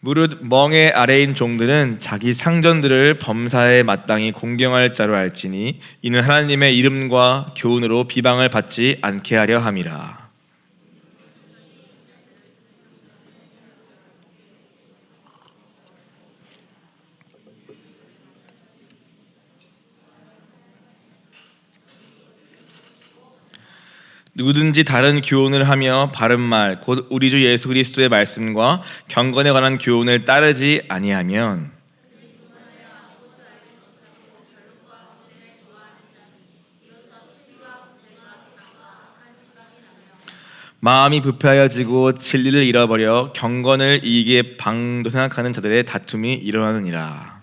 무릇 멍에 아래인 종들은 자기 상전들을 범사에 마땅히 공경할 자로 알지니 이는 하나님의 이름과 교훈으로 비방을 받지 않게 하려 함이라. 누구든지 다른 교훈을 하며 바른 말 곧 우리 주 예수 그리스도의 말씀과 경건에 관한 교훈을 따르지 아니하면 마음이 부패하여지고 진리를 잃어버려 경건을 이익의 방도 생각하는 자들의 다툼이 일어나느니라.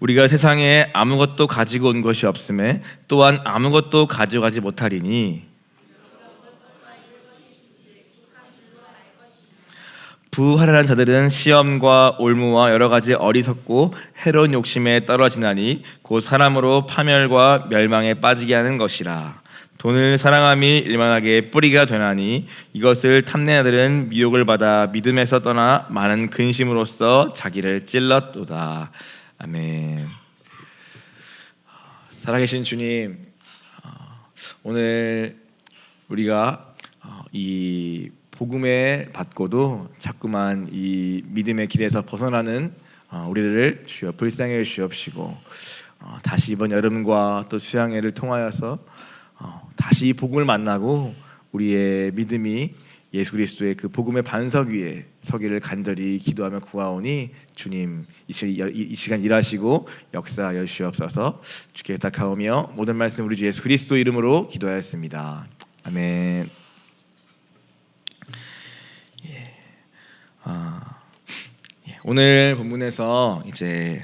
우리가 세상에 아무것도 가지고 온 것이 없음에 또한 아무것도 가져가지 못하리니 부활하는 자들은 시험과 올무와 여러 가지 어리석고 해로운 욕심에 떨어지나니 곧 사람으로 파멸과 멸망에 빠지게 하는 것이라. 돈을 사랑함이 일만하게 뿌리가 되나니 이것을 탐내는 자들은 미혹을 받아 믿음에서 떠나 많은 근심으로써 자기를 찔렀도다. 아멘. 살아계신 주님, 오늘 우리가 이 복음에 받고도 자꾸만 이 믿음의 길에서 벗어나는 우리들을 주여 불쌍히 주옵시고 다시 이번 여름과 또 수양회를 통하여서 다시 이 복음을 만나고 우리의 믿음이 예수 그리스도의 그 복음의 반석 위에 서기를 간절히 기도하며 구하오니 주님 이 시간 일하시고 역사하여 주옵소서. 주께 부탁하오며 모든 말씀 우리 주 예수 그리스도 이름으로 기도하였습니다. 아멘. 오늘 본문에서 이제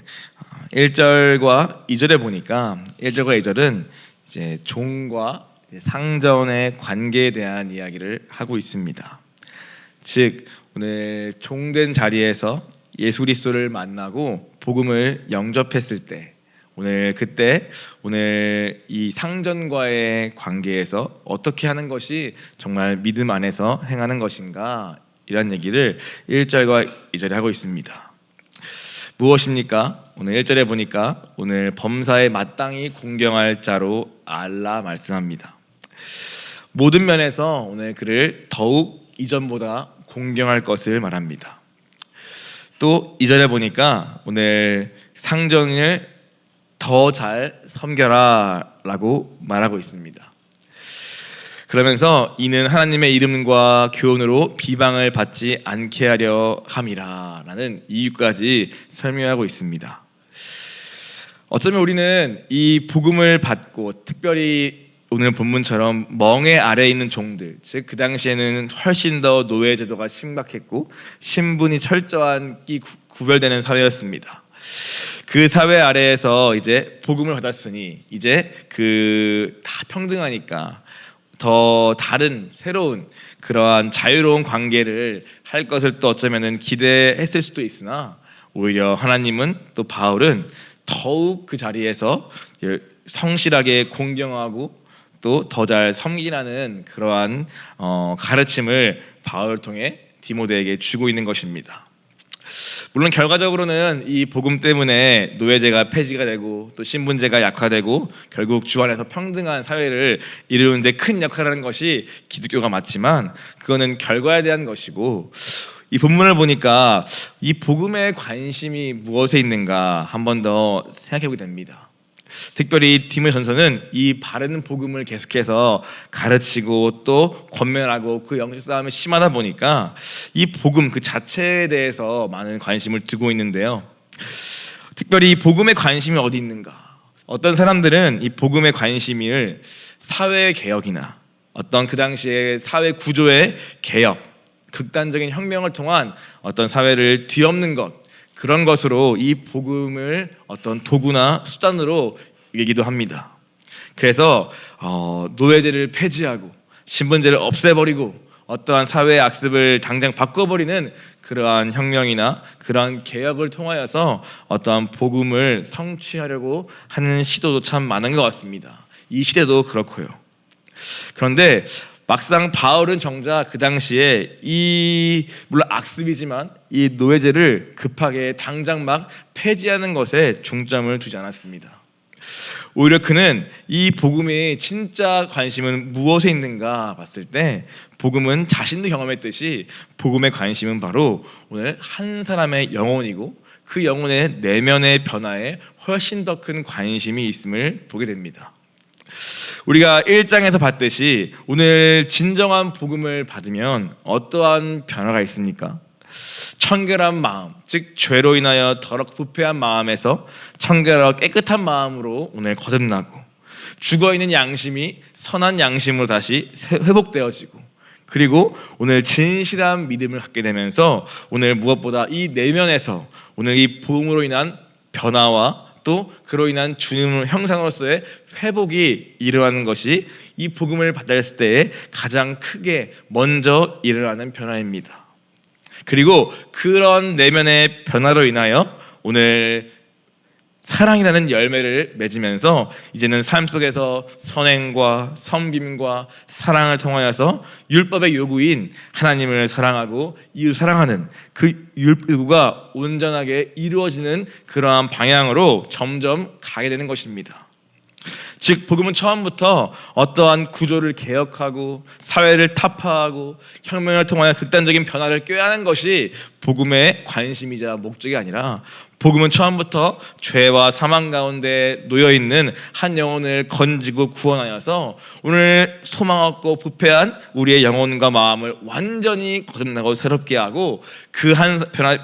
1절과 2절에 보니까 1절과 2절은 이제 종과 상전의 관계에 대한 이야기를 하고 있습니다. 즉 오늘 종된 자리에서 예수 그리스도를 만나고 복음을 영접했을 때 오늘 이 상전과의 관계에서 어떻게 하는 것이 정말 믿음 안에서 행하는 것인가 이런 얘기를 1절과 2절에 하고 있습니다. 무엇입니까? 오늘 1절에 보니까 오늘 범사에 마땅히 공경할 자로 알라 말씀합니다. 모든 면에서 오늘 그를 더욱 이전보다 공경할 것을 말합니다. 또 2절에 보니까 오늘 상전을 더 잘 섬겨라 라고 말하고 있습니다. 그러면서 이는 하나님의 이름과 교훈으로 비방을 받지 않게 하려 함이라 라는 이유까지 설명하고 있습니다. 어쩌면 우리는 이 복음을 받고 특별히 오늘 본문처럼 멍에 아래에 있는 종들, 즉 그 당시에는 훨씬 더 노예 제도가 심각했고 신분이 철저한 구별되는 사회였습니다. 그 사회 아래에서 이제 복음을 받았으니 이제 그 다 평등하니까 더 다른 새로운 그러한 자유로운 관계를 할 것을 또 어쩌면은 기대했을 수도 있으나 오히려 하나님은 또 바울은 더욱 그 자리에서 성실하게 공경하고 또 더 잘 섬기라는 그러한 가르침을 바울을 통해 디모데에게 주고 있는 것입니다. 물론 결과적으로는 이 복음 때문에 노예제가 폐지가 되고 또 신분제가 약화되고 결국 주 안에서 평등한 사회를 이루는데 큰 역할을 하는 것이 기독교가 맞지만 그거는 결과에 대한 것이고 이 본문을 보니까 이 복음의 관심이 무엇에 있는가 한 번 더 생각해보게 됩니다. 특별히 디모데전서는 이 바른 복음을 계속해서 가르치고 또 권면하고 그 영적 싸움이 심하다 보니까 이 복음 그 자체에 대해서 많은 관심을 두고 있는데요. 특별히 이 복음의 관심이 어디 있는가? 어떤 사람들은 이 복음의 관심을 사회 개혁이나 어떤 그 당시의 사회 구조의 개혁, 극단적인 혁명을 통한 어떤 사회를 뒤엎는 것, 그런 것으로 이 복음을 어떤 도구나 수단으로 얘기도 합니다. 그래서 노예제를 폐지하고 신분제를 없애버리고 어떠한 사회의 악습을 당장 바꿔버리는 그러한 혁명이나 그러한 개혁을 통하여서 어떠한 복음을 성취하려고 하는 시도도 참 많은 것 같습니다. 이 시대도 그렇고요. 그런데 막상 바울은 정작 그 당시에 이 물론 악습이지만 이 노예제를 급하게 당장 막 폐지하는 것에 중점을 두지 않았습니다. 오히려 그는 이 복음의 진짜 관심은 무엇에 있는가 봤을 때 복음은 자신도 경험했듯이 복음의 관심은 바로 오늘 한 사람의 영혼이고 그 영혼의 내면의 변화에 훨씬 더 큰 관심이 있음을 보게 됩니다. 우리가 1장에서 봤듯이 오늘 진정한 복음을 받으면 어떠한 변화가 있습니까? 청결한 마음, 즉 죄로 인하여 더럽고 부패한 마음에서 청결하고 깨끗한 마음으로 오늘 거듭나고 죽어있는 양심이 선한 양심으로 다시 회복되어지고 그리고 오늘 진실한 믿음을 갖게 되면서 오늘 무엇보다 이 내면에서 오늘 이 복음으로 인한 변화와 또 그로 인한 주님의 형상으로서의 회복이 일어나는 것이 이 복음을 받았을 때에 가장 크게 먼저 일어나는 변화입니다. 그리고 그런 내면의 변화로 인하여 오늘 사랑이라는 열매를 맺으면서 이제는 삶 속에서 선행과 섬김과 사랑을 통하여서 율법의 요구인 하나님을 사랑하고 이웃 사랑하는 그 율법가 온전하게 이루어지는 그러한 방향으로 점점 가게 되는 것입니다. 즉 복음은 처음부터 어떠한 구조를 개혁하고 사회를 타파하고 혁명을 통하여 극단적인 변화를 꾀하는 것이 복음의 관심이자 목적이 아니라 복음은 처음부터 죄와 사망 가운데 놓여있는 한 영혼을 건지고 구원하여서 오늘 소망 없고 부패한 우리의 영혼과 마음을 완전히 거듭나고 새롭게 하고 그 한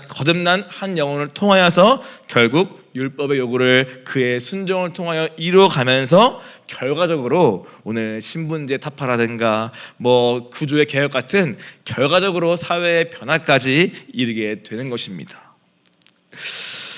거듭난 한 영혼을 통하여서 결국 율법의 요구를 그의 순종을 통하여 이루어가면서 결과적으로 오늘 신분제 타파라든가 뭐 구조의 개혁 같은 결과적으로 사회의 변화까지 이르게 되는 것입니다.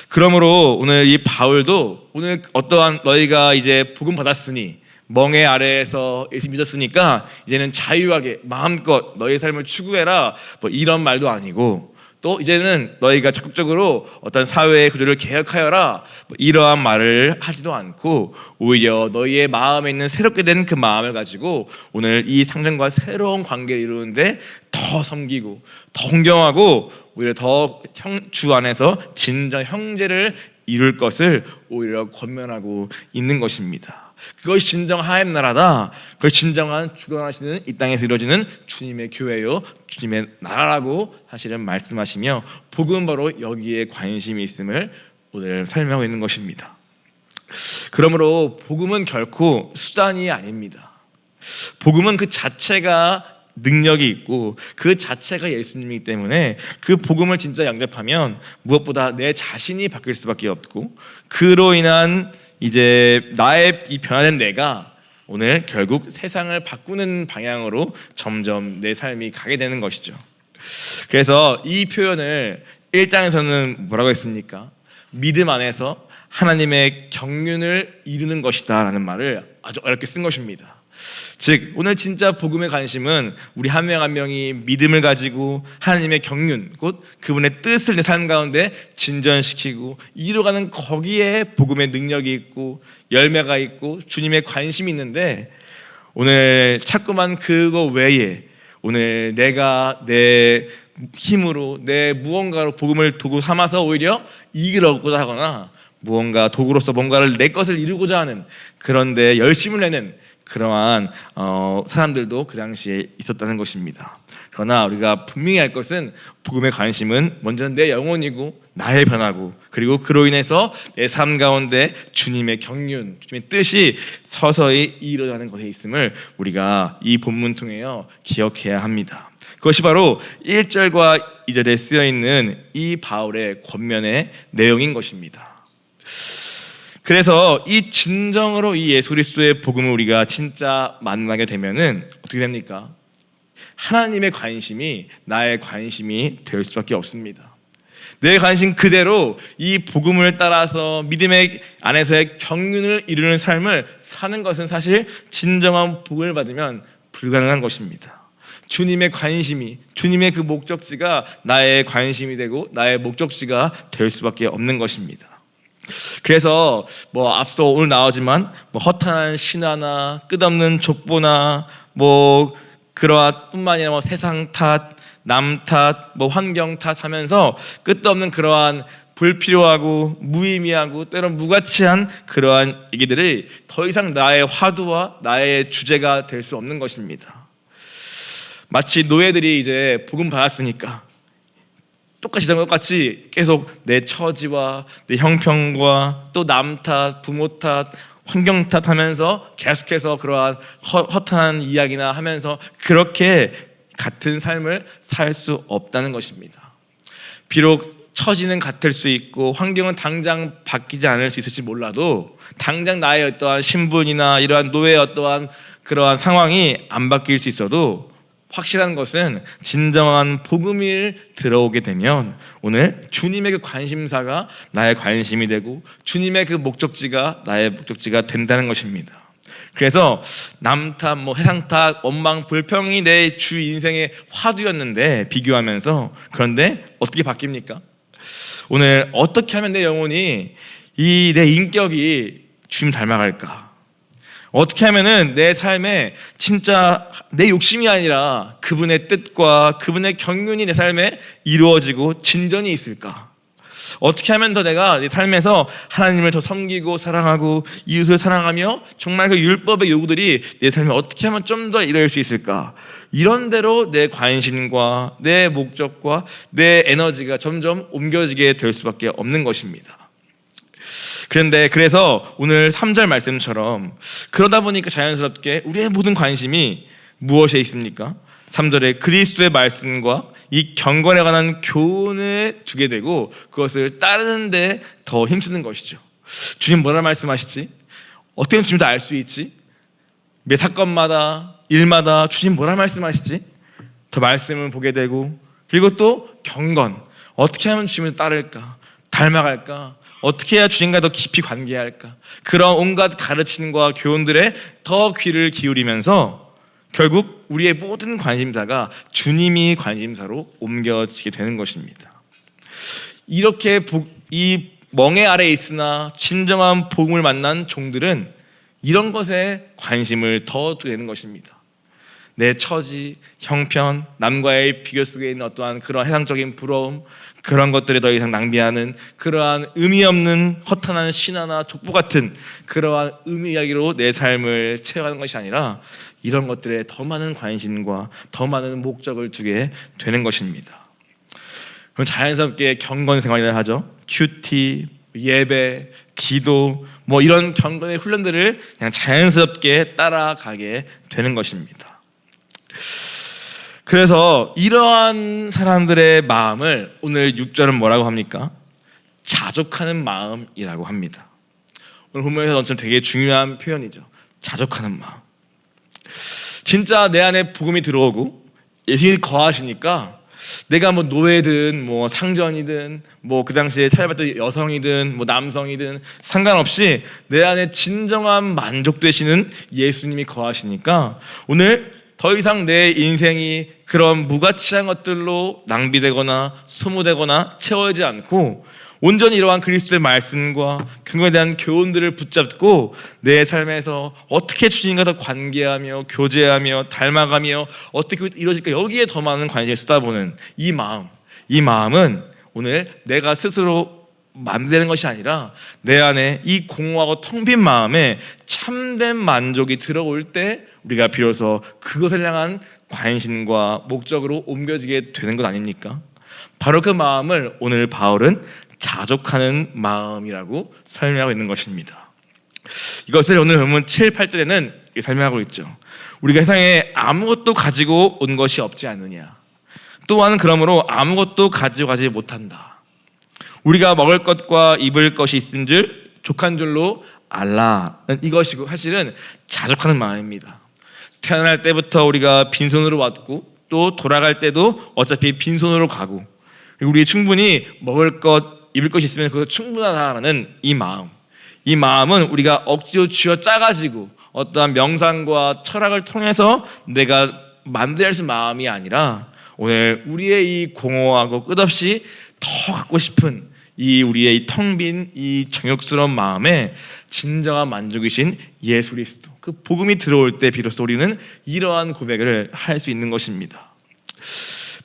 그러므로 오늘 이 바울도 오늘 어떠한 너희가 이제 복음 받았으니 멍에 아래에서 예수 믿었으니까 이제는 자유하게 마음껏 너희 삶을 추구해라 뭐 이런 말도 아니고 또 이제는 너희가 적극적으로 어떤 사회의 구조를 개혁하여라 뭐 이러한 말을 하지도 않고 오히려 너희의 마음에 있는 새롭게 된 그 마음을 가지고 오늘 이 상전과 새로운 관계를 이루는데 더 섬기고 더 존경하고 오히려 더 주 안에서 진정 형제를 이룰 것을 오히려 권면하고 있는 것입니다. 그것이 진정 하나님 나라다. 그것이 진정한 주권하시는 이 땅에서 이루어지는 주님의 교회요 주님의 나라라고 사실은 말씀하시며 복음은 바로 여기에 관심이 있음을 오늘 설명하고 있는 것입니다. 그러므로 복음은 결코 수단이 아닙니다. 복음은 그 자체가 능력이 있고 그 자체가 예수님이기 때문에 그 복음을 진짜 영접하면 무엇보다 내 자신이 바뀔 수밖에 없고 그로 인한 이제 나의 이 변화된 내가 오늘 결국 세상을 바꾸는 방향으로 점점 내 삶이 가게 되는 것이죠. 그래서 이 표현을 1장에서는 뭐라고 했습니까? 믿음 안에서 하나님의 경륜을 이루는 것이다 라는 말을 아주 어렵게 쓴 것입니다. 즉 오늘 진짜 복음의 관심은 우리 한 명 한 명이 믿음을 가지고 하나님의 경륜 곧 그분의 뜻을 내 삶 가운데 진전시키고 이루어가는 거기에 복음의 능력이 있고 열매가 있고 주님의 관심이 있는데 오늘 자꾸만 그거 외에 오늘 내가 내 힘으로 내 무언가로 복음을 도구 삼아서 오히려 이익을 얻고자 하거나 무언가 도구로서 뭔가를 내 것을 이루고자 하는 그런데 열심을 내는 그러한 사람들도 그 당시에 있었다는 것입니다. 그러나 우리가 분명히 알 것은 복음의 관심은 먼저는 내 영혼이고 나의 변화고 그리고 그로 인해서 내 삶 가운데 주님의 경륜, 주님의 뜻이 서서히 이루어가는 것에 있음을 우리가 이 본문 통해요 기억해야 합니다. 그것이 바로 1절과 2절에 쓰여있는 이 바울의 권면의 내용인 것입니다. 그래서 이 진정으로 이 예수 그리스도의 복음을 우리가 진짜 만나게 되면은 어떻게 됩니까? 하나님의 관심이 나의 관심이 될 수밖에 없습니다. 내 관심 그대로 이 복음을 따라서 믿음의 안에서의 경륜을 이루는 삶을 사는 것은 사실 진정한 복음을 받으면 불가능한 것입니다. 주님의 관심이 주님의 그 목적지가 나의 관심이 되고 나의 목적지가 될 수밖에 없는 것입니다. 그래서 뭐 앞서 오늘 나오지만 뭐 허탄한 신화나 끝없는 족보나 뭐 그러한 뿐만 아니라 뭐 세상 탓, 남 탓, 뭐 환경 탓하면서 끝도 없는 그러한 불필요하고 무의미하고 때론 무가치한 그러한 얘기들이 더 이상 나의 화두와 나의 주제가 될 수 없는 것입니다. 마치 노예들이 이제 복음 받았으니까 똑같이 똑같이 계속 내 처지와 내 형편과 또 남 탓, 부모 탓, 환경 탓하면서 계속해서 그러한 허탄한 이야기나 하면서 그렇게 같은 삶을 살 수 없다는 것입니다. 비록 처지는 같을 수 있고 환경은 당장 바뀌지 않을 수 있을지 몰라도 당장 나의 어떠한 신분이나 이러한 노예의 어떠한 그러한 상황이 안 바뀔 수 있어도 확실한 것은 진정한 복음이 들어오게 되면 오늘 주님의 그 관심사가 나의 관심이 되고 주님의 그 목적지가 나의 목적지가 된다는 것입니다. 그래서 남 탓, 뭐 세상 탓, 원망, 불평이 내 주 인생의 화두였는데 비교하면서 그런데 어떻게 바뀝니까? 오늘 어떻게 하면 내 영혼이 이 내 인격이 주님 닮아갈까? 어떻게 하면은 내 삶에 진짜 내 욕심이 아니라 그분의 뜻과 그분의 경륜이 내 삶에 이루어지고 진전이 있을까? 어떻게 하면 더 내가 내 삶에서 하나님을 더 섬기고 사랑하고 이웃을 사랑하며 정말 그 율법의 요구들이 내 삶에 어떻게 하면 좀 더 이룰 수 있을까? 이런 대로 내 관심과 내 목적과 내 에너지가 점점 옮겨지게 될 수밖에 없는 것입니다. 그래서 오늘 3절 말씀처럼 그러다 보니까 자연스럽게 우리의 모든 관심이 무엇에 있습니까? 3절에 그리스도의 말씀과 이 경건에 관한 교훈을 두게 되고 그것을 따르는 데 더 힘쓰는 것이죠. 주님 뭐라 말씀하시지? 어떻게 하면 주님 다 알 수 있지? 매 사건마다 일마다 주님 뭐라 말씀하시지? 더 말씀을 보게 되고 그리고 또 경건 어떻게 하면 주님을 따를까? 닮아갈까? 어떻게 해야 주님과 더 깊이 관계할까? 그런 온갖 가르침과 교훈들에 더 귀를 기울이면서 결국 우리의 모든 관심사가 주님이 관심사로 옮겨지게 되는 것입니다. 이렇게 이 멍에 아래에 있으나 진정한 복음을 만난 종들은 이런 것에 관심을 더 두게 되는 것입니다. 내 처지, 형편, 남과의 비교 속에 있는 어떠한 그런 해상적인 부러움 그런 것들에 더 이상 낭비하는 그러한 의미 없는 허탄한 신화나 족보 같은 그러한 의미 이야기로 내 삶을 채워가는 것이 아니라 이런 것들에 더 많은 관심과 더 많은 목적을 두게 되는 것입니다. 그럼 자연스럽게 경건 생활이라 하죠. 큐티, 예배, 기도 뭐 이런 경건의 훈련들을 그냥 자연스럽게 따라가게 되는 것입니다. 그래서 이러한 사람들의 마음을 오늘 6절은 뭐라고 합니까? 자족하는 마음이라고 합니다. 오늘 본문에서 저는 되게 중요한 표현이죠. 자족하는 마음. 진짜 내 안에 복음이 들어오고 예수님이 거하시니까 내가 뭐 노예든 뭐 상전이든 뭐 그 당시에 차려봤던 여성이든 뭐 남성이든 상관없이 내 안에 진정한 만족되시는 예수님이 거하시니까 오늘 더 이상 내 인생이 그런 무가치한 것들로 낭비되거나 소모되거나 채워지지 않고 온전히 이러한 그리스도의 말씀과 그거에 대한 교훈들을 붙잡고 내 삶에서 어떻게 주님과 더 관계하며 교제하며 닮아가며 어떻게 이루어질까 여기에 더 많은 관심을 쏟아보는 이 마음은 오늘 내가 스스로 만드는 것이 아니라 내 안에 이 공허하고 텅 빈 마음에 참된 만족이 들어올 때 우리가 비로소 그것을 향한 관심과 목적으로 옮겨지게 되는 것 아닙니까? 바로 그 마음을 오늘 바울은 자족하는 마음이라고 설명하고 있는 것입니다. 이것을 오늘 본문 7, 8절에는 설명하고 있죠. 우리가 세상에 아무것도 가지고 온 것이 없지 않느냐. 또한 그러므로 아무것도 가져가지 못한다. 우리가 먹을 것과 입을 것이 있은 줄 족한 줄로 알라. 이것이고 사실은 자족하는 마음입니다. 태어날 때부터 우리가 빈손으로 왔고 또 돌아갈 때도 어차피 빈손으로 가고 우리 충분히 먹을 것, 입을 것이 있으면 그것도 충분하다라는 이 마음은 우리가 억지로 쥐어 짜가지고 어떠한 명상과 철학을 통해서 내가 만들어야 할 마음이 아니라 오늘 우리의 이 공허하고 끝없이 더 갖고 싶은 이 우리의 이 텅 빈 이 정욕스러운 마음에 진정한 만족이신 예수 그리스도, 그 복음이 들어올 때 비로소 우리는 이러한 고백을 할 수 있는 것입니다.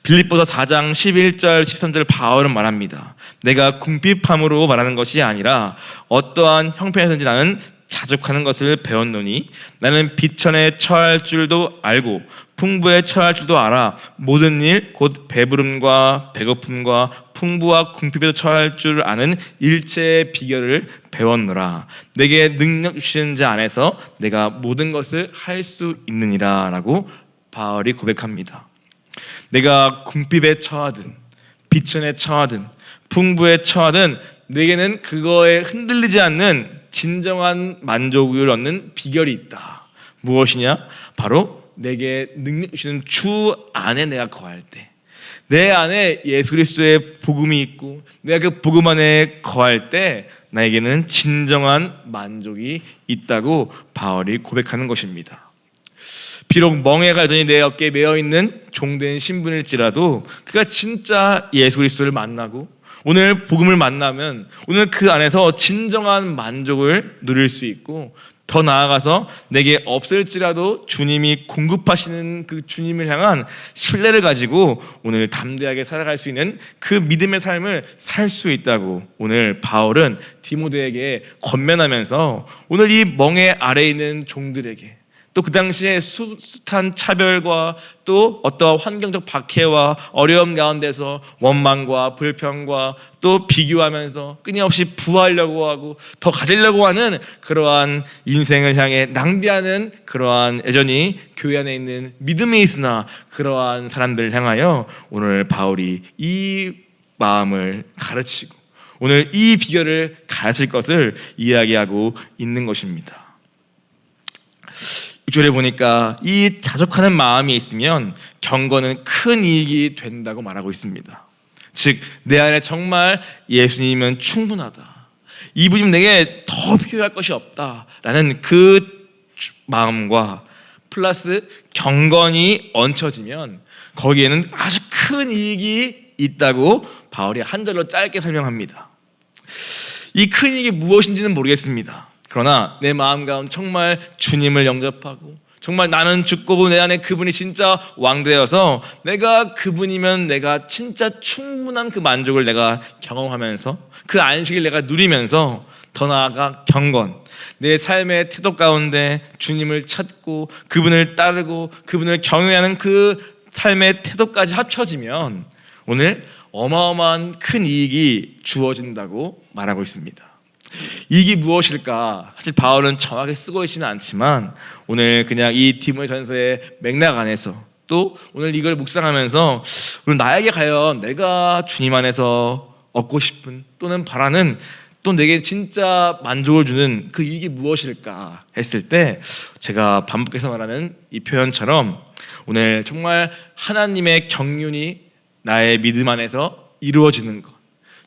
빌립보서 4장 11절 13절 바울은 말합니다. 내가 궁핍함으로 말하는 것이 아니라 어떠한 형편에서든지 나는 자족하는 것을 배웠노니 나는 비천에 처할 줄도 알고 풍부에 처할 줄도 알아. 모든 일 곧 배부름과 배고픔과 풍부와 궁핍에도 처할 줄 아는 일체의 비결을 배웠노라. 내게 능력 주시는 자 안에서 내가 모든 것을 할 수 있느니라 라고 바울이 고백합니다. 내가 궁핍에 처하든 비천에 처하든 풍부에 처하든 내게는 그거에 흔들리지 않는 진정한 만족을 얻는 비결이 있다. 무엇이냐? 바로 내게 능력 주시는 주 안에 내가 거할 때, 내 안에 예수 그리스도의 복음이 있고 내가 그 복음 안에 거할 때 나에게는 진정한 만족이 있다고 바울이 고백하는 것입니다. 비록 멍에가 여전히 내 어깨에 매어있는 종된 신분일지라도 그가 진짜 예수 그리스도를 만나고 오늘 복음을 만나면 오늘 그 안에서 진정한 만족을 누릴 수 있고, 더 나아가서 내게 없을지라도 주님이 공급하시는 그 주님을 향한 신뢰를 가지고 오늘 담대하게 살아갈 수 있는 그 믿음의 삶을 살 수 있다고 오늘 바울은 디모데에게 권면하면서 오늘 이 멍에 아래에 있는 종들에게, 또 그 당시에 숱한 차별과 또 어떠한 환경적 박해와 어려움 가운데서 원망과 불평과 또 비교하면서 끊임없이 부하려고 하고 더 가지려고 하는 그러한 인생을 향해 낭비하는 그러한 여전히 교회 안에 있는 믿음이 있으나 그러한 사람들을 향하여 오늘 바울이 이 마음을 가르치고 오늘 이 비결을 가르칠 것을 이야기하고 있는 것입니다. 6절에 보니까 이 자족하는 마음이 있으면 경건은 큰 이익이 된다고 말하고 있습니다. 즉 내 안에 정말 예수님은 충분하다, 이분이면 내게 더 필요할 것이 없다라는 그 마음과 플러스 경건이 얹혀지면 거기에는 아주 큰 이익이 있다고 바울이 한 절로 짧게 설명합니다. 이 큰 이익이 무엇인지는 모르겠습니다. 그러나 내 마음 가운데 정말 주님을 영접하고 정말 나는 죽고 내 안에 그분이 진짜 왕되어서 내가 그분이면 내가 진짜 충분한 그 만족을 내가 경험하면서 그 안식을 내가 누리면서 더 나아가 경건, 내 삶의 태도 가운데 주님을 찾고 그분을 따르고 그분을 경외하는 그 삶의 태도까지 합쳐지면 오늘 어마어마한 큰 이익이 주어진다고 말하고 있습니다. 이익이 무엇일까? 사실 바울은 정확하게 쓰고 있지는 않지만 오늘 그냥 이 디모데전서의 맥락 안에서 또 오늘 이걸 묵상하면서 오늘 나에게 과연 내가 주님 안에서 얻고 싶은 또는 바라는 또 내게 진짜 만족을 주는 그 이익이 무엇일까 했을 때 제가 반복해서 말하는 이 표현처럼 오늘 정말 하나님의 경륜이 나의 믿음 안에서 이루어지는 것,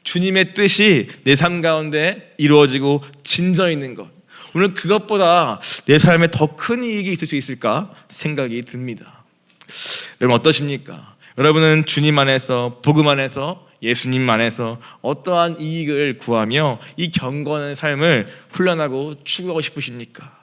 주님의 뜻이 내 삶 가운데 이루어지고 진저 있는 것, 오늘 그것보다 내 삶에 더 큰 이익이 있을 수 있을까 생각이 듭니다. 여러분 어떠십니까? 여러분은 주님 안에서, 복음 안에서, 예수님 안에서 어떠한 이익을 구하며 이 경건의 삶을 훈련하고 추구하고 싶으십니까?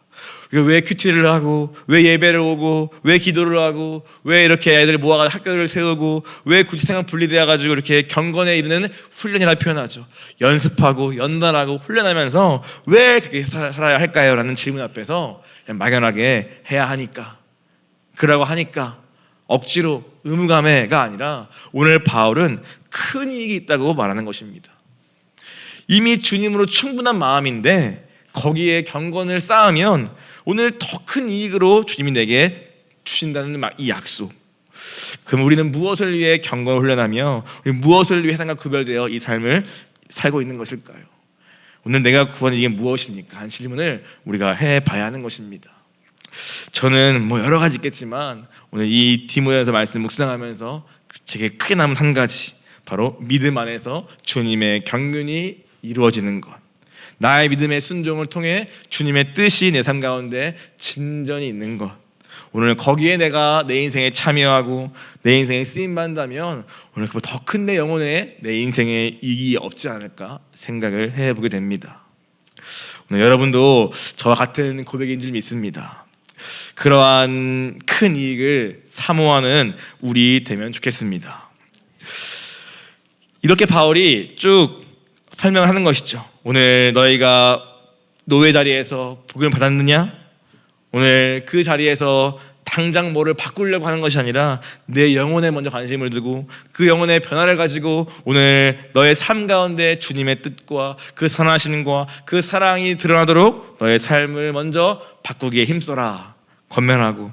왜 큐티를 하고, 왜 예배를 오고, 왜 기도를 하고, 왜 이렇게 애들 모아가지고 학교를 세우고, 왜 굳이 생각 분리되어가지고 이렇게 경건에 이르는 훈련이라 표현하죠. 연습하고 연단하고 훈련하면서 왜 그렇게 살아야 할까요? 라는 질문 앞에서 그냥 막연하게 해야 하니까, 그러고 하니까, 억지로 의무감에가 아니라 오늘 바울은 큰 이익이 있다고 말하는 것입니다. 이미 주님으로 충분한 마음인데 거기에 경건을 쌓으면 오늘 더 큰 이익으로 주님이 내게 주신다는 이 약속. 그럼 우리는 무엇을 위해 경건을 훈련하며 우리 무엇을 위해 세상과 구별되어 이 삶을 살고 있는 것일까요? 오늘 내가 구하는 이게 무엇입니까? 하는 질문을 우리가 해봐야 하는 것입니다. 저는 여러 가지 있겠지만 오늘 이 디모데전서 말씀 묵상하면서 제게 크게 남은 한 가지, 바로 믿음 안에서 주님의 경륜이 이루어지는 것, 나의 믿음의 순종을 통해 주님의 뜻이 내 삶 가운데 진전이 있는 것, 오늘 거기에 내가 내 인생에 참여하고 내 인생에 쓰임받는다면 오늘 그 더 큰 내 영혼에 내 인생에 이익이 없지 않을까 생각을 해보게 됩니다. 오늘 여러분도 저와 같은 고백인 줄 믿습니다. 그러한 큰 이익을 사모하는 우리 되면 좋겠습니다. 이렇게 바울이 쭉 설명을 하는 것이죠. 오늘 너희가 노예 자리에서 복음을 받았느냐? 오늘 그 자리에서 당장 뭐를 바꾸려고 하는 것이 아니라 내 영혼에 먼저 관심을 두고 그 영혼의 변화를 가지고 오늘 너의 삶 가운데 주님의 뜻과 그 선하심과 그 사랑이 드러나도록 너의 삶을 먼저 바꾸기에 힘써라 권면하고,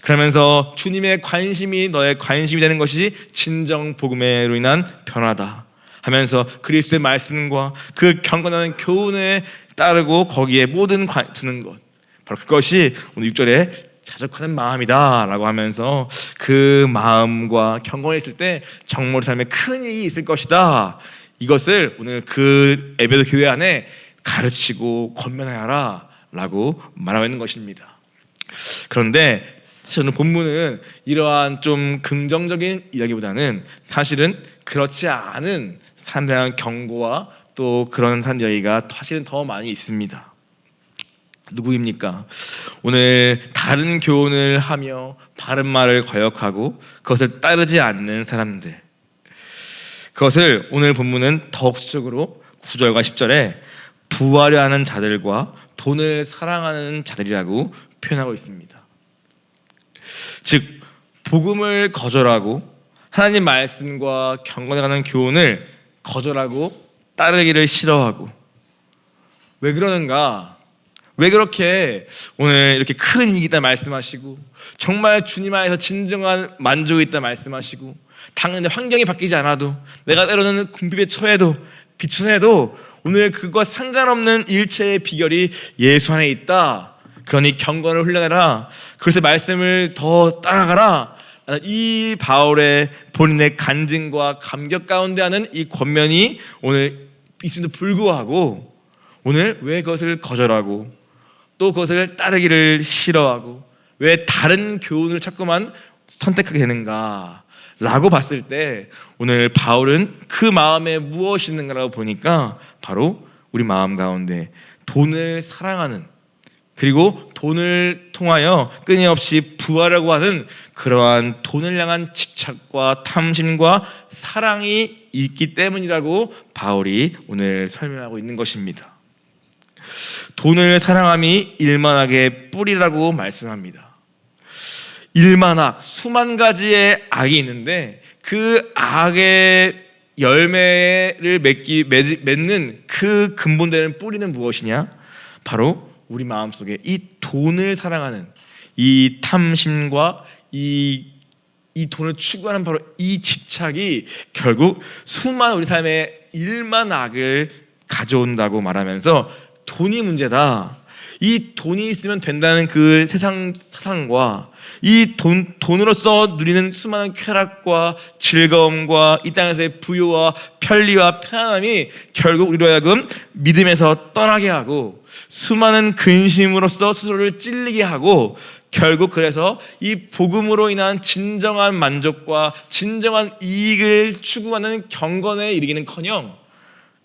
그러면서 주님의 관심이 너의 관심이 되는 것이 진정 복음으로 인한 변화다 하면서 그리스도의 말씀과 그 경건한 교훈에 따르고 거기에 모든 두는 것, 바로 그것이 오늘 6절에 자족하는 마음이다 라고 하면서 그 마음과 경건했을 때 정말 삶에 큰 이익이 있을 것이다, 이것을 오늘 그 에베소 교회 안에 가르치고 권면하여라 라고 말하고 있는 것입니다. 그런데 사실 오늘 본문은 이러한 좀 긍정적인 이야기보다는 사실은 그렇지 않은 사람들에 대한 경고와 또 그런 사람 이야기가 사실은 더 많이 있습니다. 누구입니까? 오늘 다른 교훈을 하며 바른 말을 거역하고 그것을 따르지 않는 사람들, 그것을 오늘 본문은 더욱 구체적으로 9절과 10절에 부하려 하는 자들과 돈을 사랑하는 자들이라고 표현하고 있습니다. 즉 복음을 거절하고 하나님 말씀과 경건에 관한 교훈을 거절하고 따르기를 싫어하고, 왜 그러는가? 왜 그렇게 오늘 이렇게 큰 이익이 있다 말씀하시고 정말 주님 안에서 진정한 만족이 있다 말씀하시고 당연히 환경이 바뀌지 않아도 내가 때로는 궁핍에 처해도 비천해도 오늘 그것과 상관없는 일체의 비결이 예수 안에 있다, 그러니 경건을 훈련해라, 그래서 말씀을 더 따라가라, 이 바울의 본인의 간증과 감격 가운데 하는 이 권면이 오늘 있음에도 불구하고 오늘 왜 그것을 거절하고 또 그것을 따르기를 싫어하고 왜 다른 교훈을 자꾸만 선택하게 되는가 라고 봤을 때 오늘 바울은 그 마음에 무엇이 있는가라고 보니까 바로 우리 마음 가운데 돈을 사랑하는, 그리고 돈을 통하여 끊임없이 부하려고 하는 그러한 돈을 향한 집착과 탐심과 사랑이 있기 때문이라고 바울이 오늘 설명하고 있는 것입니다. 돈을 사랑함이 일만악의 뿌리라고 말씀합니다. 일만악, 수만 가지의 악이 있는데 그 악의 열매를 맺는 그 근본되는 뿌리는 무엇이냐? 바로 우리 마음속에 이 돈을 사랑하는 이 탐심과 이 돈을 추구하는 바로 이 집착이 결국 수많은 우리 삶에 일만악을 가져온다고 말하면서 돈이 문제다, 이 돈이 있으면 된다는 그 세상 사상과 이 돈으로서 누리는 수많은 쾌락과 즐거움과 이 땅에서의 부요와 편리와 편안함이 결국 우리로 하여금 믿음에서 떠나게 하고 수많은 근심으로써 스스로를 찔리게 하고 결국 그래서 이 복음으로 인한 진정한 만족과 진정한 이익을 추구하는 경건에 이르기는커녕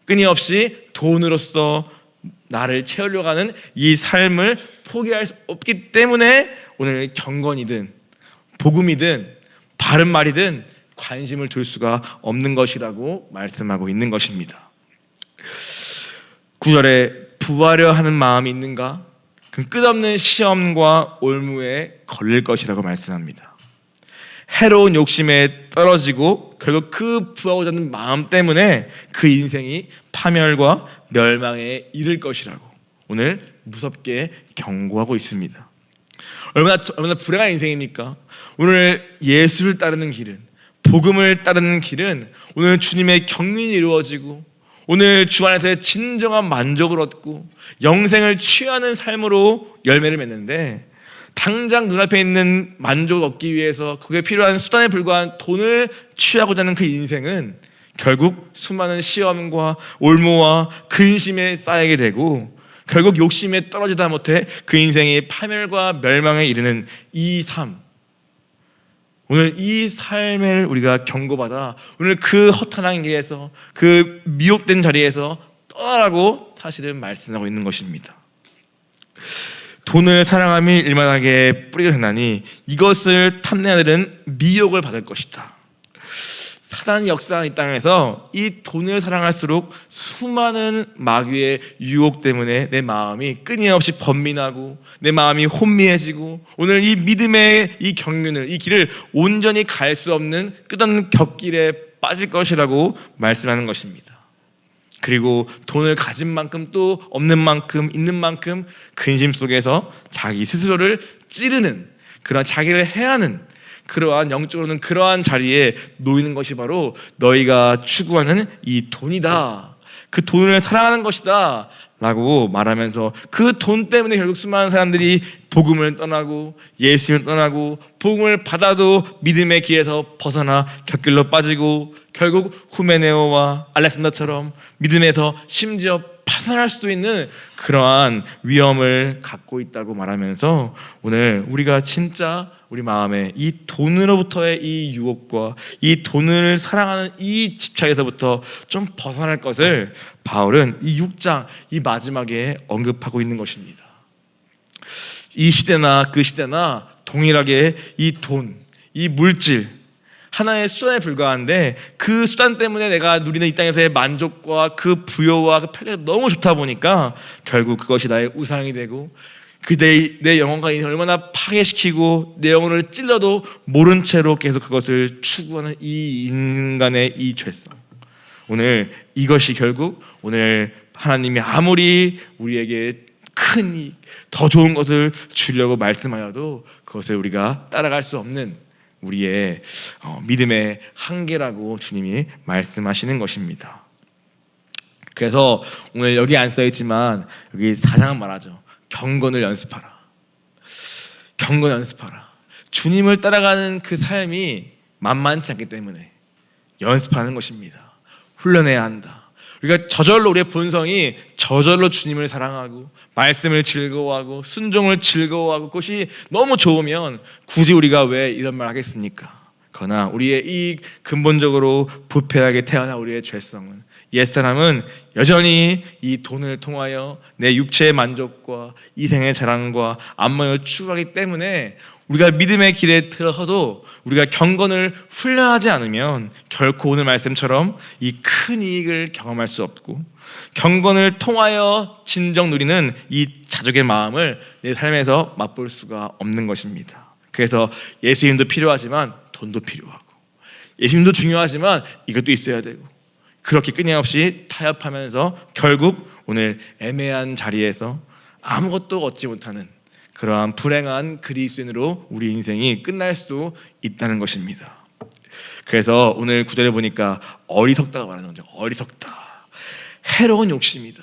끊임없이 돈으로서 나를 채우려고 하는 이 삶을 포기할 수 없기 때문에 오늘 경건이든 복음이든 바른 말이든 관심을 둘 수가 없는 것이라고 말씀하고 있는 것입니다. 9절에 부하려 하는 마음이 있는가? 그 끝없는 시험과 올무에 걸릴 것이라고 말씀합니다. 해로운 욕심에 떨어지고 결국 그 부하고자 하는 마음 때문에 그 인생이 파멸과 멸망에 이를 것이라고 오늘 무섭게 경고하고 있습니다. 얼마나 불행한 인생입니까? 오늘 예수를 따르는 길은, 복음을 따르는 길은 오늘 주님의 경륜이 이루어지고 오늘 주 안에서의 진정한 만족을 얻고 영생을 취하는 삶으로 열매를 맺는데, 당장 눈앞에 있는 만족을 얻기 위해서 그게 필요한 수단에 불과한 돈을 취하고자 하는 그 인생은 결국 수많은 시험과 올무와 근심에 쌓이게 되고 결국 욕심에 떨어지다 못해 그 인생이 파멸과 멸망에 이르는 이 삶, 오늘 이 삶을 우리가 경고받아 오늘 그 허탄한 길에서, 그 미혹된 자리에서 떠나라고 사실은 말씀하고 있는 것입니다. 돈을 사랑함이 일만하게 뿌리가 되나니 이것을 탐내는 자들은 미혹을 받을 것이다. 사단이 역사하는 이 땅에서 이 돈을 사랑할수록 수많은 마귀의 유혹 때문에 내 마음이 끊임없이 번민하고 내 마음이 혼미해지고 오늘 이 믿음의 이 경륜을, 이 길을 온전히 갈 수 없는 끝없는 격길에 빠질 것이라고 말씀하는 것입니다. 그리고 돈을 가진 만큼 또 없는 만큼 있는 만큼 근심 속에서 자기 스스로를 찌르는, 그런 자기를 해하는, 그러한 영적으로는 그러한 자리에 놓이는 것이 바로 너희가 추구하는 이 돈이다, 그 돈을 사랑하는 것이다 라고 말하면서 그 돈 때문에 결국 수많은 사람들이 복음을 떠나고 예수님을 떠나고 복음을 받아도 믿음의 길에서 벗어나 곁길로 빠지고 결국 후메네오와 알렉산더처럼 믿음에서 심지어 파산할 수도 있는 그러한 위험을 갖고 있다고 말하면서 오늘 우리가 진짜 우리 마음에 이 돈으로부터의 이 유혹과 이 돈을 사랑하는 이 집착에서부터 좀 벗어날 것을 바울은 이 6장 이 마지막에 언급하고 있는 것입니다. 이 시대나 그 시대나 동일하게 이 돈, 이 물질 하나의 수단에 불과한데 그 수단 때문에 내가 누리는 이 땅에서의 만족과 그 부여와 그 편리가 너무 좋다 보니까 결국 그것이 나의 우상이 되고 그 내 영혼과 인생을 얼마나 파괴시키고 내 영혼을 찔러도 모른 채로 계속 그것을 추구하는 이 인간의 이 죄성, 오늘 이것이 결국 오늘 하나님이 아무리 우리에게 큰 이익, 더 좋은 것을 주려고 말씀하여도 그것을 우리가 따라갈 수 없는 우리의 믿음의 한계라고 주님이 말씀하시는 것입니다. 그래서 오늘 여기 안 써있지만 여기 4장은 말하죠. 경건을 연습하라. 경건 연습하라. 주님을 따라가는 그 삶이 만만치 않기 때문에 연습하는 것입니다. 훈련해야 한다. 우리가 저절로 우리의 본성이 저절로 주님을 사랑하고 말씀을 즐거워하고 순종을 즐거워하고 그것이 너무 좋으면 굳이 우리가 왜 이런 말 하겠습니까? 그러나 우리의 이 근본적으로 부패하게 태어난 우리의 죄성은, 옛사람은 여전히 이 돈을 통하여 내 육체의 만족과 이생의 자랑과 안목을 추구하기 때문에 우리가 믿음의 길에 들어서도 우리가 경건을 훈련하지 않으면 결코 오늘 말씀처럼 이 큰 이익을 경험할 수 없고 경건을 통하여 진정 누리는 이 자족의 마음을 내 삶에서 맛볼 수가 없는 것입니다. 그래서 예수님도 필요하지만 돈도 필요하고 예수님도 중요하지만 이것도 있어야 되고 그렇게 끊임없이 타협하면서 결국 오늘 애매한 자리에서 아무것도 얻지 못하는 그러한 불행한 그리스도인으로 우리 인생이 끝날 수 있다는 것입니다. 그래서 오늘 구절에 보니까 어리석다가 말하는 거죠. 어리석다. 해로운 욕심이다.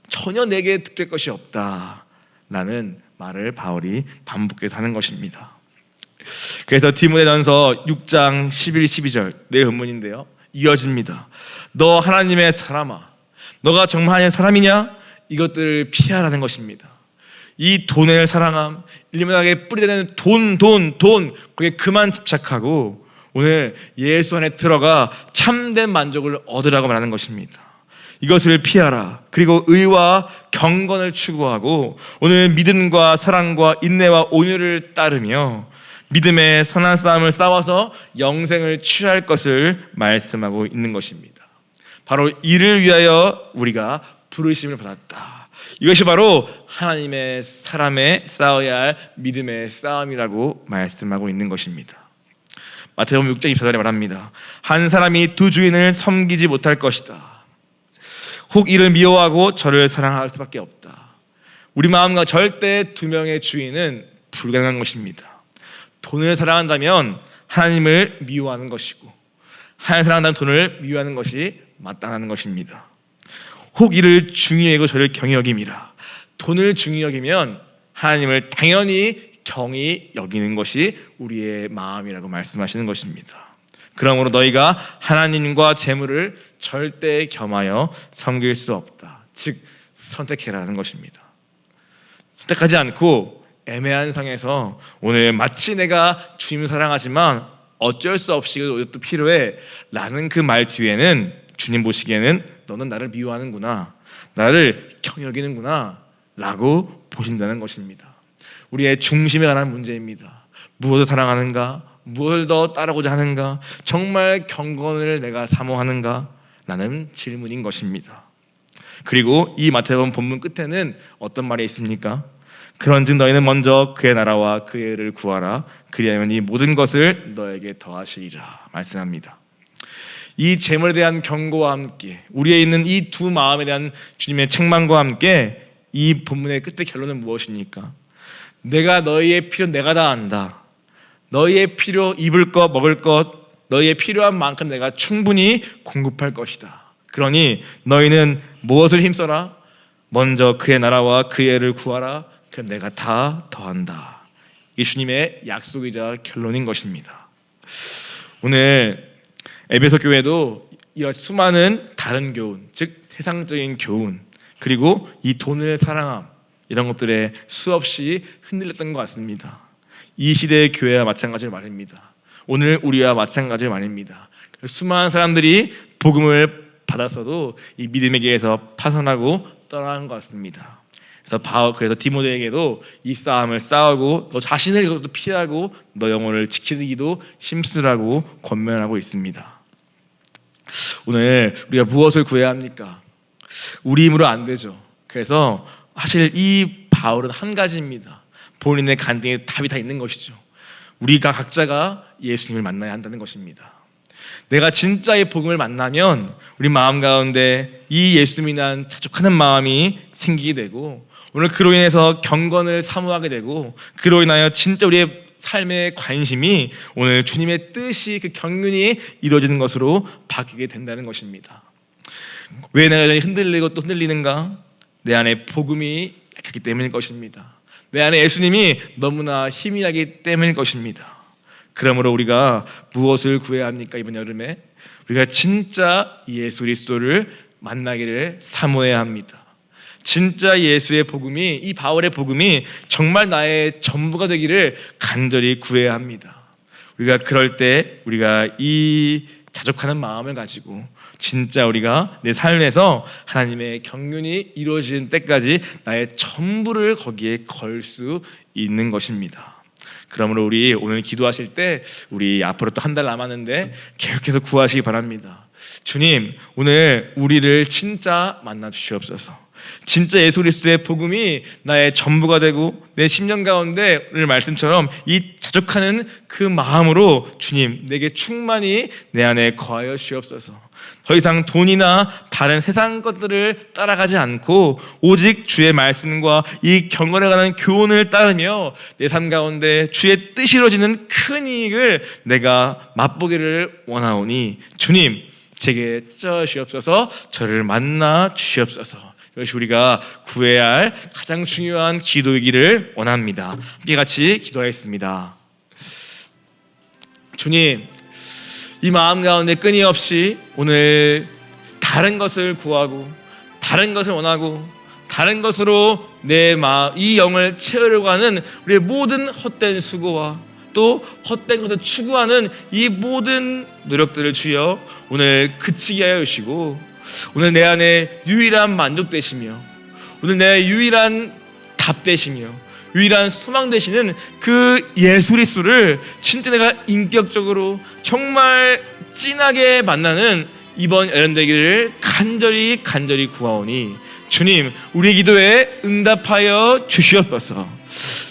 전혀 내게 득될 것이 없다. 라는 말을 바울이 반복해서 하는 것입니다. 그래서 디모데전서 6장 11, 12절 내 본문인데요. 이어집니다. 너 하나님의 사람아, 너가 정말 하나님의 사람이냐? 이것들을 피하라는 것입니다. 이 돈을 사랑함, 일면하게 뿌리대는 돈, 거기에 그만 집착하고 오늘 예수 안에 들어가 참된 만족을 얻으라고 말하는 것입니다. 이것을 피하라. 그리고 의와 경건을 추구하고 오늘 믿음과 사랑과 인내와 온유를 따르며 믿음의 선한 싸움을 싸워서 영생을 취할 것을 말씀하고 있는 것입니다. 바로 이를 위하여 우리가 부르심을 받았다. 이것이 바로 하나님의 사람의 싸워야 할 믿음의 싸움이라고 말씀하고 있는 것입니다. 마태복음 6장 24절에 말합니다. 한 사람이 두 주인을 섬기지 못할 것이다. 혹 이를 미워하고 저를 사랑할 수밖에 없다. 우리 마음과 절대 두 명의 주인은 불가능한 것입니다. 돈을 사랑한다면 하나님을 미워하는 것이고 하나님을 사랑한다면 돈을 미워하는 것이 마땅한 것입니다. 혹 이를 중히 여기고 저를 경히 여김이라. 돈을 중히 여기면 하나님을 당연히 경히 여기는 것이 우리의 마음이라고 말씀하시는 것입니다. 그러므로 너희가 하나님과 재물을 절대 겸하여 섬길 수 없다. 즉 선택해라는 것입니다. 선택하지 않고 애매한 상에서 오늘 마치 내가 주님을 사랑하지만 어쩔 수 없이 이것도 필요해 라는 그 말 뒤에는 주님 보시기에는 너는 나를 미워하는구나, 나를 경여기는구나 라고 보신다는 것입니다. 우리의 중심에 관한 문제입니다. 무엇을 사랑하는가, 무엇을 더 따르고자 하는가, 정말 경건을 내가 사모하는가 라는 질문인 것입니다. 그리고 이 마태복음 본문 끝에는 어떤 말이 있습니까? 그런즉 너희는 먼저 그의 나라와 그의 의를 구하라, 그리하면 이 모든 것을 너에게 더하시리라 말씀합니다. 이 재물에 대한 경고와 함께 우리에 있는 이 두 마음에 대한 주님의 책망과 함께 이 본문의 끝의 결론은 무엇입니까? 내가 너희의 필요 내가 다 안다. 너희의 필요, 입을 것, 먹을 것, 너희의 필요한 만큼 내가 충분히 공급할 것이다. 그러니 너희는 무엇을 힘써라? 먼저 그의 나라와 그의 의를 구하라. 그럼 내가 다 더한다. 이게 주님의 약속이자 결론인 것입니다. 오늘 에베소 교회도 이와 수많은 다른 교훈, 즉 세상적인 교훈, 그리고 이 돈을 사랑함, 이런 것들에 수없이 흔들렸던 것 같습니다. 이 시대의 교회와 마찬가지로 말입니다. 오늘 우리와 마찬가지로 말입니다. 수많은 사람들이 복음을 받았어도 이 믿음의 길에서 파산하고 떠나는 것 같습니다. 그래서 디모데에게도 이 싸움을 싸우고 너 자신을 이것도 피하고 너 영혼을 지키기도 힘쓰라고 권면하고 있습니다. 오늘 우리가 무엇을 구해야 합니까? 우리 힘으로 안 되죠. 그래서 사실 이 바울은 한 가지입니다. 본인의 간증에 답이 다 있는 것이죠. 우리가 각자가 예수님을 만나야 한다는 것입니다. 내가 진짜 이 복음을 만나면 우리 마음 가운데 이 예수님에 대한 자족하는 마음이 생기게 되고, 오늘 그로 인해서 경건을 사모하게 되고, 그로 인하여 진짜 우리의 삶의 관심이 오늘 주님의 뜻이 그 경륜이 이루어지는 것으로 바뀌게 된다는 것입니다. 왜 내가 여전히 흔들리고 또 흔들리는가? 내 안에 복음이 약하기 때문일 것입니다. 내 안에 예수님이 너무나 희미하기 때문일 것입니다. 그러므로 우리가 무엇을 구해야 합니까? 이번 여름에 우리가 진짜 예수 그리스도를 만나기를 사모해야 합니다. 진짜 예수의 복음이, 이 바울의 복음이 정말 나의 전부가 되기를 간절히 구해야 합니다. 우리가 그럴 때 우리가 이 자족하는 마음을 가지고 진짜 우리가 내 삶에서 하나님의 경륜이 이루어지는 때까지 나의 전부를 거기에 걸 수 있는 것입니다. 그러므로 우리 오늘 기도하실 때 우리 앞으로 또 한 달 남았는데 계속해서 구하시기 바랍니다. 주님, 오늘 우리를 진짜 만나 주시옵소서. 진짜 예수 그리스도의 복음이 나의 전부가 되고 내 심령 가운데 오늘 말씀처럼 이 자족하는 그 마음으로 주님 내게 충만히 내 안에 거하여 주시옵소서. 더 이상 돈이나 다른 세상 것들을 따라가지 않고 오직 주의 말씀과 이 경건에 관한 교훈을 따르며 내 삶 가운데 주의 뜻이 이루어지는 큰 이익을 내가 맛보기를 원하오니 주님 제게 쩌시옵소서. 저를 만나 주시옵소서. 이것이 우리가 구해야 할 가장 중요한 기도이기를 원합니다. 함께 같이 기도하겠습니다. 주님, 이 마음 가운데 끊임없이 오늘 다른 것을 구하고 다른 것을 원하고 다른 것으로 내 마음, 이 영을 채우려고 하는 우리의 모든 헛된 수고와 또 헛된 것을 추구하는 이 모든 노력들을 주여 오늘 그치게 하여 주시고, 오늘 내 안에 유일한 만족 되시며 오늘 내 유일한 답 되시며 유일한 소망 되시는 그 예수 그리스도를 진짜 내가 인격적으로 정말 진하게 만나는 이번 여름 되기를 간절히 구하오니 주님 우리의 기도에 응답하여 주시옵소서.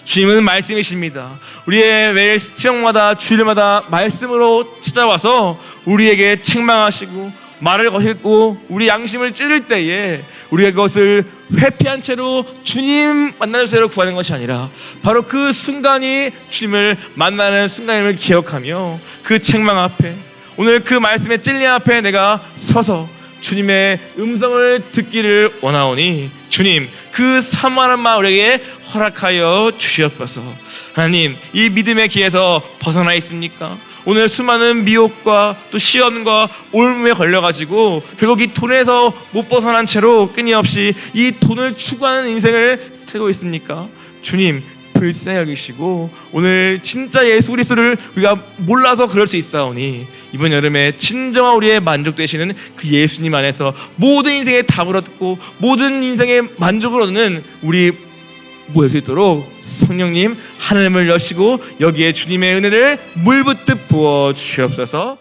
주님은 말씀이십니다. 우리의 매일 시간마다 주일마다 말씀으로 찾아와서 우리에게 책망하시고 말을 거스르고 우리 양심을 찌를 때에 우리가 그것을 회피한 채로 주님 만나주세요로 구하는 것이 아니라 바로 그 순간이 주님을 만나는 순간임을 기억하며 그 책망 앞에 오늘 그 말씀의 찔림 앞에 내가 서서 주님의 음성을 듣기를 원하오니 주님 그 사모하는 마음 우리에게 허락하여 주시옵소서. 하나님 이 믿음의 길에서 벗어나 있습니까? 오늘 수많은 미혹과 또 시험과 올무에 걸려가지고 결국 이 돈에서 못 벗어난 채로 끊임없이 이 돈을 추구하는 인생을 살고 있습니까? 주님 불쌍히 여기시고 오늘 진짜 예수 그리스도를 우리가 몰라서 그럴 수 있사오니 이번 여름에 진정한 우리의 만족 되시는 그 예수님 안에서 모든 인생의 답을 얻고 모든 인생의 만족을 얻는 우리 모일 수 있도록 성령님 하늘을 여시고 여기에 주님의 은혜를 물붓듯 부어 주시옵소서.